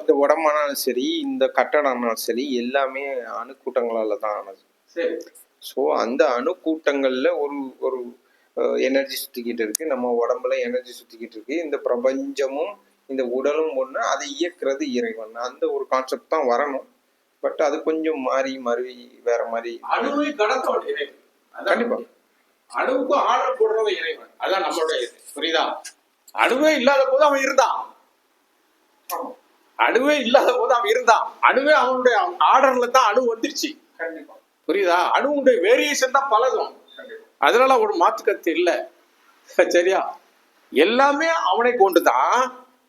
இந்த உடம்பானாலும் சரி, இந்த கட்டடம்னாலும் சரி, எல்லாமே அணுக்கூட்டங்களால தான் ஆனது. சரி. ஸோ அந்த அணுக்கூட்டங்கள்ல ஒரு ஒரு எனர்ஜி சுத்திக்கிட்டு இருக்கு. நம்ம உடம்புல எனர்ஜி சுத்திக்கிட்டு இருக்கு. இந்த பிரபஞ்சமும் இந்த உடலும் ஒண்ணு, அதை இயக்குறது இறைவன். அந்த ஒரு கான்செப்ட் தான் வரணும். பட் அது கொஞ்சம் மாறி மருவி வேற மாதிரி. அணுவை கடத்தவன் இறைவன். கண்டிப்பா. அணுவுக்கும் ஆர்டர் போடுறவன் இறைவன். அதான் நம்மளுடைய இது. புரியுதா? அணுவே இல்லாத போது அவன் இருந்தான். அணுவே இல்லாத போது அவன் இருந்தான். அணுவே அவனுடைய ஆர்டர்ல தான் அணு வந்துருச்சு. புரியுதா? அணுவுடைய வேரியேஷன் தான் பழகும். அதனால ஒரு மாற்று கருத்து இல்லை. சரியா? எல்லாமே அவனை கொண்டுதான்.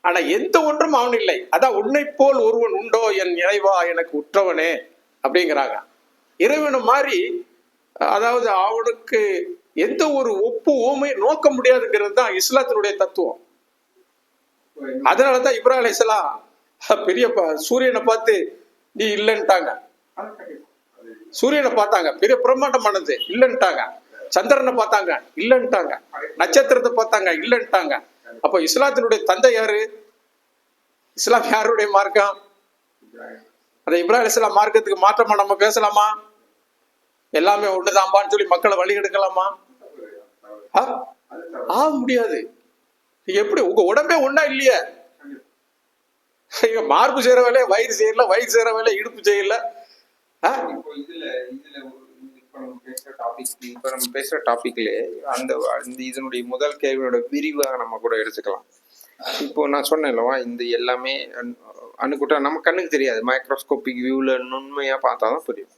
ஆனா எந்த ஒன்றும் அவன் இல்லை. அதான் உன்னை போல் ஒருவன் உண்டோ என் இறைவா எனக்கு உற்றவனே அப்படிங்கிறாங்க. இறைவனை மாதிரி, அதாவது அவனுக்கு எந்த ஒரு ஒப்பு ஓமை நோக்க முடியாதுங்கிறது தான் இஸ்லாத்தினுடைய தத்துவம். அதனாலதான் இப்ராஹிம் அலைஹிஸ்ஸலாம் பெரிய சூரியனை பார்த்து நீ இல்லைன்ட்டாங்க. சூரியனை பார்த்தாங்க, பெரிய பிரம்மாண்டமானது, இல்லைன்ட்டாங்க. சந்திரனை பார்த்தாங்க, இல்லைன்ட்டாங்க. நட்சத்திரத்தை பார்த்தாங்க, இல்லைன்ட்டாங்க. அப்ப இஸ்லாத்தினுடைய தந்தை யாரு? இஸ்லாம் யாருடைய மார்க்கம்? அந்த இப்ராஹிம் அலைஹிஸ்ஸலாம் மார்க்கத்துக்கு மாற்றமா நம்ம பேசலாமா? எல்லாமே ஒண்ணுதான்பான்னு சொல்லி மக்களை வழி எடுக்கலாமா? முடியாது. எப்படி உங்க உடம்பே ஒண்ணா இல்லையே? மார்பு செய்யற வேலையை வயிறு செய்யல, வயிறு செய்யற வேலையை இடுப்பு செய்யல. இப்ப நம்ம பேசுற டாபிக்ல அந்த இதனுடைய முதல் கேள்வியோட விரிவா நம்ம கூட எடுத்துக்கலாம். இப்போ நான் சொன்னேன்லவா, இந்த எல்லாமே அணுக்கூட்டம் நம்ம கண்ணுக்கு தெரியாது. மைக்ரோஸ்கோபிக் வியூல நுண்மையா பார்த்தாதான் புரியும்.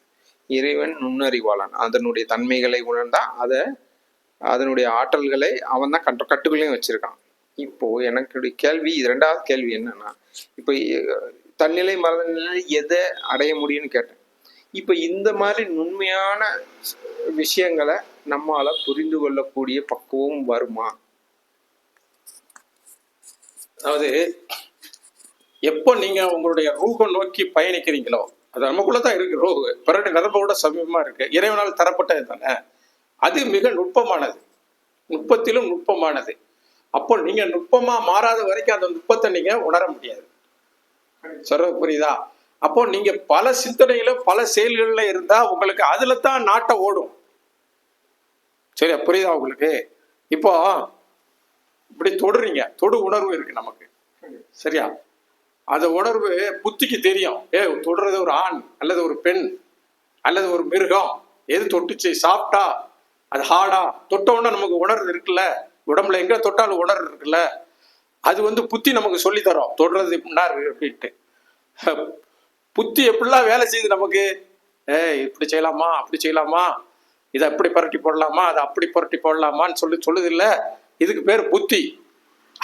இறைவன் நுண்ணறிவாளன். அதனுடைய தன்மைகளை உணர்ந்தா அதனுடைய ஆற்றல்களை அவன் தான் கட்டுக்குள்ளேயும் வச்சிருக்கான். இப்போ எனக்கு கேள்வி, இது ரெண்டாவது கேள்வி என்னன்னா, இப்போ தன்னிலை மறந்த நிலை எதை அடைய முடியும்னு கேட்டேன். இப்போ இந்த மாதிரி நுண்மையான விஷயங்களை நம்மால புரிந்து கொள்ளக்கூடிய பக்குவம் வருமா? அதாவது எப்போ நீங்க உங்களுடைய ரூஹை நோக்கி பயணிக்கிறீங்களோ, அது நமக்குள்ளதான் இருக்கு. ரூஹு பிறகு நரம்போட சமீபமா இருக்கு. இறைவனால் தரப்பட்டது தானே. அது மிக நுட்பமானது, நுட்பத்திலும் நுட்பமானது. அப்போ நீங்க நுட்பமா மாறாத வரைக்கும் அந்த நுட்பத்தை நீங்க உணர முடியாது. சொல்ற புரியுதா? அப்போ நீங்க பல சிந்தனையில பல செயல்கள்ல இருந்தா உங்களுக்கு அதுல தான் நாட்டம் ஓடும். சரியா? புரியுதா உங்களுக்கு? இப்போ இப்படி தொடுறீங்க, தொடு உணர்வு இருக்கு நமக்கு. சரியா? அந்த உணர்வு புத்திக்கு தெரியும். தொடுறது ஒரு ஆண் அல்லது ஒரு பெண் அல்லது ஒரு மிருகம், எது தொட்டுச்சு, சாப்பிட்டா அது ஹார்டா, தொட்ட உடனே நமக்கு உணர்வு இருக்குல்ல. உடம்புல எங்க தொட்டாலும் உணர்வு இருக்குல்ல. அது புத்தி நமக்கு சொல்லி தரோம் தொடுறது எப்படின்னா அப்படின்ட்டு. புத்தி எப்படிலாம் வேலை செய்யுது நமக்கு. இப்படி செய்யலாமா, அப்படி செய்யலாமா, இதை எப்படி புரட்டி போடலாமா, அதை அப்படி புரட்டி போடலாமான்னு சொல்லுது இல்ல. இதுக்கு பேர் புத்தி.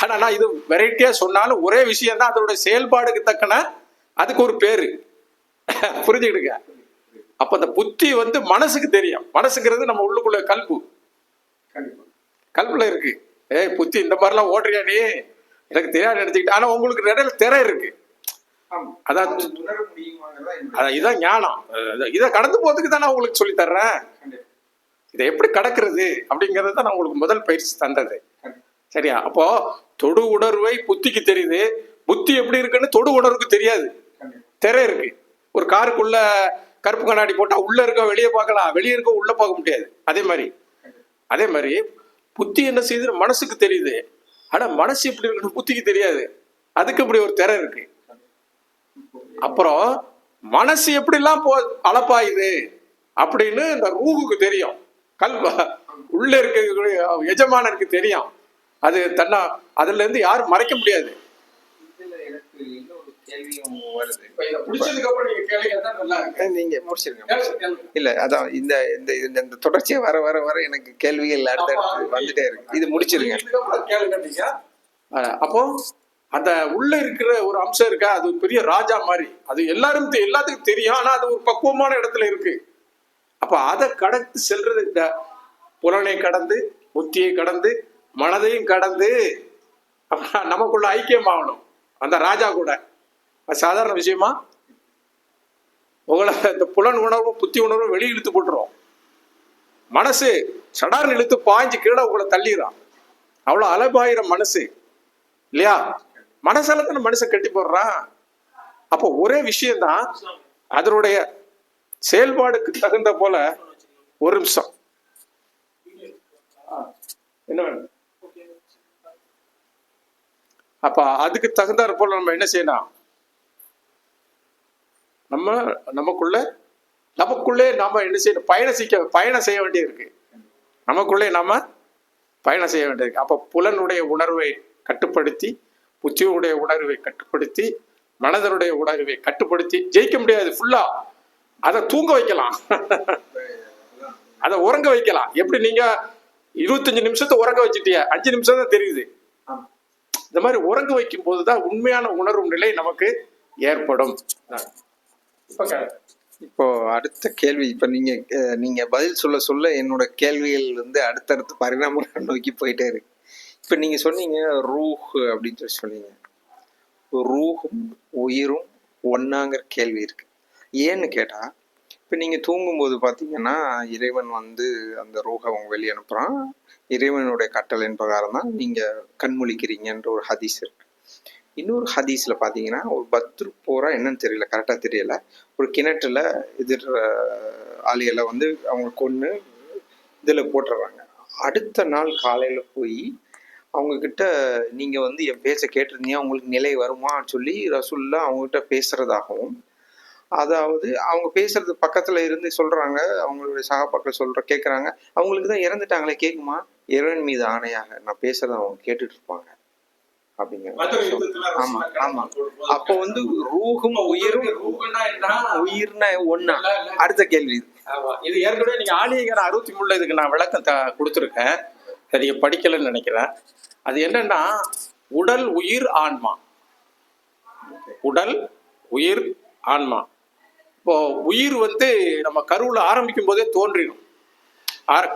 ஆனா நான் இது வெரைட்டியா சொன்னாலும் ஒரே விஷயம் தான். அதோட செயல்பாடுக்கு தக்கன அதுக்கு ஒரு பேரு. புரிஞ்சுக்கிடுங்க. அப்ப அந்த புத்தி மனசுக்கு தெரியும். மனசுங்கிறது நம்ம உள்ளுக்குள்ள கல்புல இருக்கு. புத்தி இந்த மாதிரிலாம் ஓடுறியா நீ, எனக்கு தெரியாது நினைச்சுக்கிட்டு. ஆனா உங்களுக்கு நிறைய திரை இருக்கு. அதான் இதான் ஞானம். இதை கடந்து போறதுக்கு தான் நான் உங்களுக்கு சொல்லி தர்றேன். இதை எப்படி கடக்கிறது அப்படிங்கறது தான் நான் உங்களுக்கு முதல் பயிற்சி தந்தது. சரியா? அப்போ தொடு உணர்வை புத்திக்கு தெரியுது. புத்தி எப்படி இருக்குன்னு தொடு உணர்வுக்கு தெரியாது. திரை இருக்கு. ஒரு காருக்குள்ள கருப்பு கண்ணாடி போட்டா உள்ள இருக்க வெளியே பார்க்கலாம், வெளியே இருக்க உள்ள பார்க்க முடியாது. அதே மாதிரி புத்தி என்ன செய்யுது, மனசுக்கு தெரியுது. ஆனா மனசு எப்படி இருக்குன்னு புத்திக்கு தெரியாது. அதுக்கு இப்படி ஒரு திரை இருக்கு. அப்புறம் மனசு எப்படிலாம் அளப்பாயுது அப்படின்னு இந்த ரூஹுக்கு தெரியும். உள்ள இருக்க எஜமானருக்கு தெரியும். அது அதுல இருந்து யாரும் மறைக்க முடியாது. நீங்க முடிச்சிருங்க. இல்ல அதான் இந்த தொடர்ச்சியா வர வர வர எனக்கு கேள்விகள் அடுத்து வந்துட்டே இருக்கு. இது முடிச்சிருங்க. அப்போ அந்த உள்ள இருக்கிற ஒரு அம்சம் இருக்கா, அது பெரிய ராஜா மாதிரி. அது எல்லாத்துக்கும் தெரியும். ஆனா அது ஒரு பக்குவமான இடத்துல இருக்கு. அப்ப அதை கடந்து செல்றது, இந்த புலனை கடந்து, புத்தியை கடந்து, மனதையும் கடந்து நமக்குள்ள ஐக்கியம் ஆகணும் அந்த ராஜா கூட. அது சாதாரண விஷயமா? உங்களை இந்த புலன் உணர்வும் புத்தி உணர்வும் வெளியே இழுத்து போட்டுரும். மனசு சடார்னு இழுத்து பாய்ஞ்சு கீழே உங்களை தள்ளிடுறான். அவ்வளவு அலைபாயிரம் மனசு இல்லையா? மனசால தானே மனுஷன் கட்டி போடுறான். அப்போ ஒரே விஷயம்தான், அதனுடைய செயல்பாடுக்கு தகுந்த போல. ஒரு நிமிஷம், என்ன வேணும்? அப்ப அதுக்கு தகுந்தாற் போல நம்ம என்ன செய்யணும்? நமக்குள்ளே நாம என்ன செய்யணும்? பயணம் செய்ய வேண்டியிருக்கு. நமக்குள்ளே நாம பயணம் செய்ய வேண்டியிருக்கு. அப்ப புலனுடைய உணர்வை கட்டுப்படுத்தி, புத்தியுடைய உணர்வை கட்டுப்படுத்தி, மனதனுடைய உணர்வை கட்டுப்படுத்தி ஜெயிக்க முடியாது. ஃபுல்லா அதை தூங்க வைக்கலாம், அதை உறங்க வைக்கலாம். எப்படி நீங்க 25 நிமிஷத்தை உறங்க வச்சுட்டிய, 5 நிமிஷம் தான் தெரியுது. இந்த மாதிரி உறங்க வைக்கும் போதுதான் உண்மையான உணர்வு நிலை நமக்கு ஏற்படும். இப்போ அடுத்த கேள்வி, இப்போ நீங்க பதில் சொல்ல என்னோட கேள்விகள் வந்து அடுத்தடுத்த பரிணாமம் நோக்கி போயிட்டே இருக்கு. இப்போ நீங்க சொன்னீங்க ரூஹ் அப்படின்னு சொன்னீங்க. ரூஹும் உயிரும் ஒன்னாங்கிற கேள்வி இருக்கு. ஏன்னு கேட்டா, இப்போ நீங்க தூங்கும்போது பார்த்தீங்கன்னா இறைவன் வந்து அந்த ரூஹை அவங்க வெளியே அனுப்புறான். இறைவனுடைய கட்டளையின் பிரகாரம் தான் நீங்க கண்முழிக்கிறீங்கன்ற ஒரு ஹதீஸ் இருக்கு. இன்னொரு ஹதீஸ்ல பாத்தீங்கன்னா ஒரு பத்ரு போரா என்னன்னு தெரியல, கரெக்டா தெரியல, ஒரு கிணற்றுல எதிர் ஆளிகளை வந்து அவங்க கொன்னு இதுல போட்டுறாங்க. அடுத்த நாள் காலையில போய் அவங்க கிட்ட நீங்க வந்து என் பேச்ச கேட்டிருந்தீங்க, உங்களுக்கு நிலை வருமான்னு சொல்லி ரசூலுல்லாஹ் அவங்க கிட்ட பேசுறதாகவும், அதாவது அவங்க பேசுறது பக்கத்துல இருந்து சொல்றாங்க, அவங்களுடைய சகாபாக்கள் கேட்கறாங்க, அவங்களுக்கு தான் இறந்துட்டாங்களே கேக்குமா? இறைவன் மீது ஆணையாக நான் பேசுறத அவங்க கேட்டுட்டு இருப்பாங்க அப்படிங்கிற. ஆமா ஆமா. அப்போ வந்து ரூஹும் உயிரும், உயிர்னா ஒன்னா. அடுத்த கேள்வி இது ஏற்கனவே நீங்க ஆலியகர் 63 இதுக்கு நான் விளக்கம் கொடுத்துருக்கேன், நீங்க படிக்கலன்னு நினைக்கிறேன். அது என்னன்னா உடல் உயிர் ஆன்மா. உடல் உயிர் ஆன்மா. இப்போ உயிர் வந்து நம்ம கருவுல ஆரம்பிக்கும் போதே தோன்றிடும்.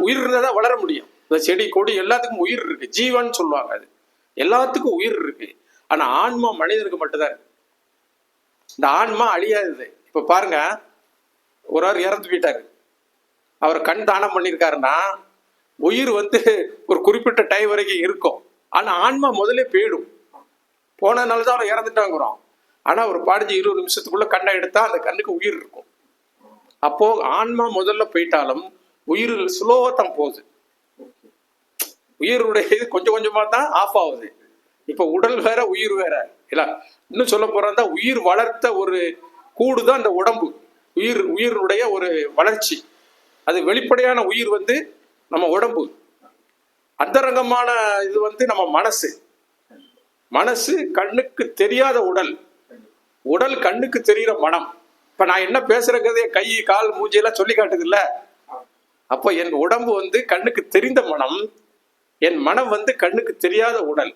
உயிர் இருந்தாதான் வளர முடியும். இந்த செடி கொடி எல்லாத்துக்கும் உயிர் இருக்கு, ஜீவன் சொல்லுவாங்க. அது எல்லாத்துக்கும் உயிர் இருக்கு. ஆனா ஆன்மா மனிதனுக்கு மட்டும்தான் இருக்கு. இந்த ஆன்மா அழியாதது. இப்ப பாருங்க, ஒரு ஆள் இறந்து போயிட்டாரு, அவர் கண் தானம் பண்ணியிருக்காருன்னா உயிர் வந்து ஒரு குறிப்பிட்ட டைம் வரைக்கும் இருக்கும். ஆனா ஆன்மா முதல்ல போயிடும். போனதுனாலதான் அவர் இறந்துட்டாங்கிறோம். ஆனா ஒரு 15-20 நிமிஷத்துக்குள்ள கண்ணை எடுத்தா அந்த கண்ணுக்கு உயிர் இருக்கும். அப்போ ஆன்மா முதல்ல போயிட்டாலும் உயிர் ஸ்லோவா தான் போகுது. உயிருடைய இது கொஞ்சம் கொஞ்சமா தான் ஆஃப் ஆகுது. இப்ப உடல் வேற உயிர் வேற இல்ல. இன்னும் சொல்ல போறதா, உயிர் வளர்த்த ஒரு கூடுதான் இந்த உடம்பு. உயிருடைய ஒரு வளர்ச்சி. அது வெளிப்படையான உயிர் வந்து நம்ம உடம்பு. அந்தரங்கமான இது வந்து நம்ம மனசு. மனசு கண்ணுக்கு தெரியாத உடல், உடல் கண்ணுக்கு தெரிகிற மனம். இப்ப நான் என்ன பேசுறேங்கிறதே கை கால் மூஞ்சியெல்லாம் சொல்லி காட்டுது இல்ல. அப்போ என் உடம்பு வந்து கண்ணுக்கு தெரிந்த மனம், என் மனம் வந்து கண்ணுக்கு தெரியாத உடல்.